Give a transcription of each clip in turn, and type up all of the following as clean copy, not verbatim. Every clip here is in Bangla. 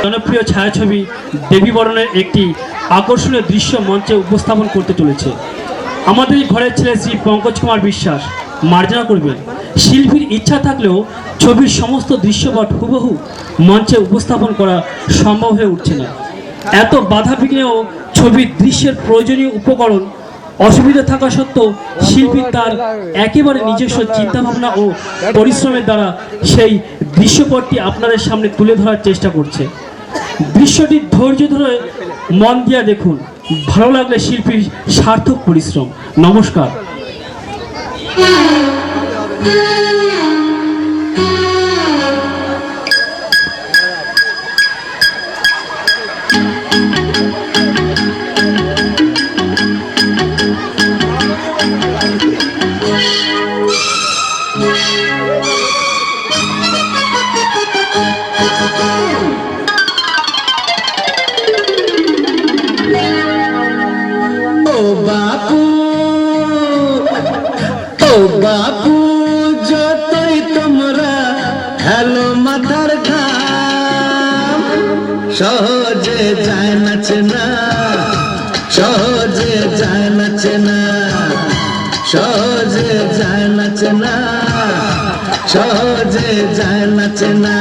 জনপ্রিয় ছায়াছবি দেবী বরণের একটি আকর্ষণীয় দৃশ্য মঞ্চে উপস্থাপন করতে চলেছে আমাদের ঘরের ছেলে শ্রী পঙ্কজ কুমার বিশ্বাস। মার্জনা করবেন। শিল্পীর ইচ্ছা থাকলেও ছবির সমস্ত দৃশ্যপট হুবহু মঞ্চে উপস্থাপন করা সম্ভব হয়ে উঠছে না। এত বাধা বিঘ্নেও ছবির দৃশ্যের প্রয়োজনীয় উপকরণ অসুবিধা থাকা সত্ত্বেও শিল্পী তার একেবারে নিজস্ব চিন্তাভাবনা ও পরিশ্রমের দ্বারা সেই দৃশ্যপটটি আপনাদের সামনে তুলে ধরার চেষ্টা করছে। দৃশ্যটি ধৈর্য ধরে মন দিয়ে দেখুন, ভালো লাগলে শিল্পীর সার্থক পরিশ্রম। নমস্কার। বাপু যতই তোমরা হেলো মাথার ঘাম, সহজে যায় নাচে না, সহজে যায় নাচে না, সহজে যায় নাচে না, সহজে যায় নাচে না।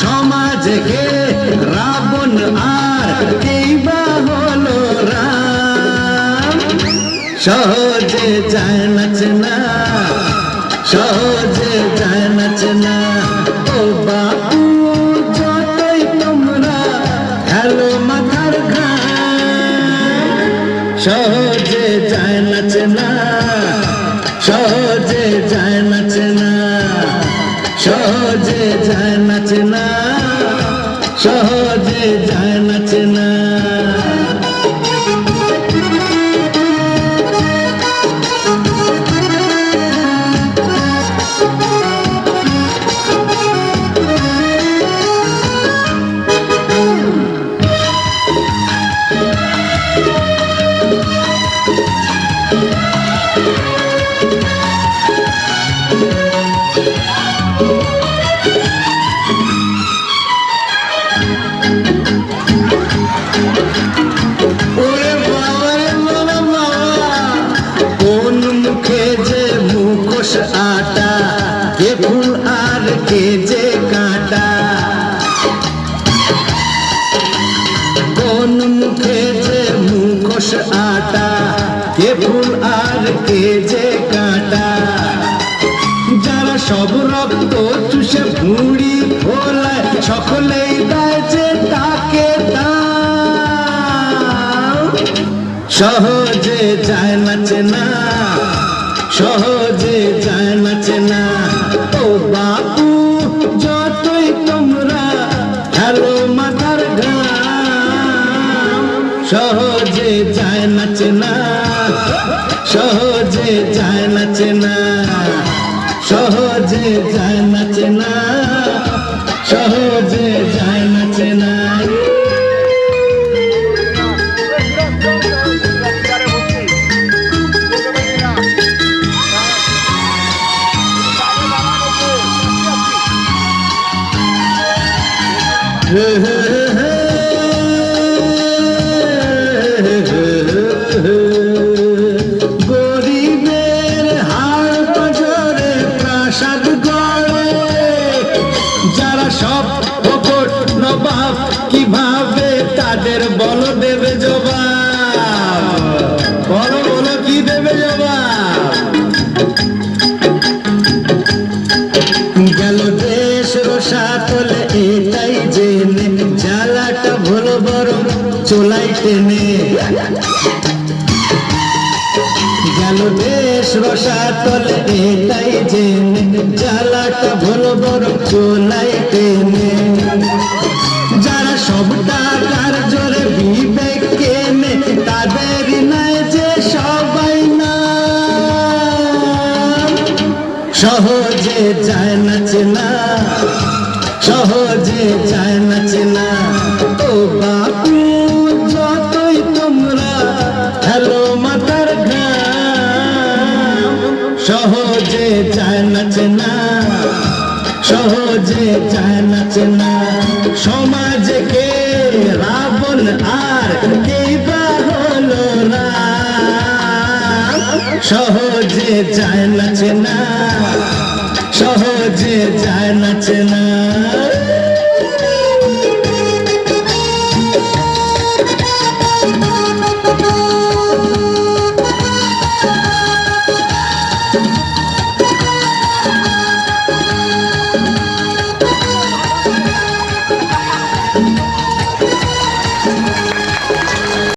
সমাজে কে রাবণ আর কেই বা হলো রাম, সহজে যায় নাচে না, সহজে যায় নাচে না। ও বাপু যতই তোমরা হেলো মাথার ঘাম, সহজে যায় নাচে না, সহজে যায় নাচে না, সহজে যায় নাচে না, সহজে যায় নাচে না। আটা কে ফুল আর কে যে কাঁটা, কোন মুখে যে মুখোশ আটা কে ফুল আর কে যে কাঁটা। যারা সব রক্ত চুষে ভুঁড়ি ফোলায় সকলেই দেয় যে তাকে দাও, সহজে যায় নাচে না, সহজে যায় নাচে না। ও বাপু যতই তোমরা হেলো মাথার ঘাম, সহজে যায় নাচে না, সহজে যায় নাচে না, সহজে যায় নাচে না, সহজে যায় নাচে না। গরিবের হাড় পাঁজরে প্রাসাদ গড়ে, যারা সব ভোট নবাব কিভাবে তাদের বলো দেবে জবাব, বলো বলো কি দেবে জবাব। গেল দেশ রোষা তোলে এটাই জেনে, জ্বালাটা ভুলো বড় চোলাই টেনে। গেল দেশ রোষা তোলে এটাই জেনে, জ্বালাটা ভুলো বড় চোলাই টেনে। যারা সব টাকার জোরে বিবেক কেনে, তাদের নাই যে সবাই না, সহজে যায় নাচে না, সহজে যায় নাচে না। ও বাপু যতই তোমরা হেলো মাথার ঘাম, সহজে যায় নাচে না, সহজে যায় নাচে না। সমাজকে জীবন আর কেই বা হলো রাম সহজে যায় না চেনা সহজে যায় না চেনা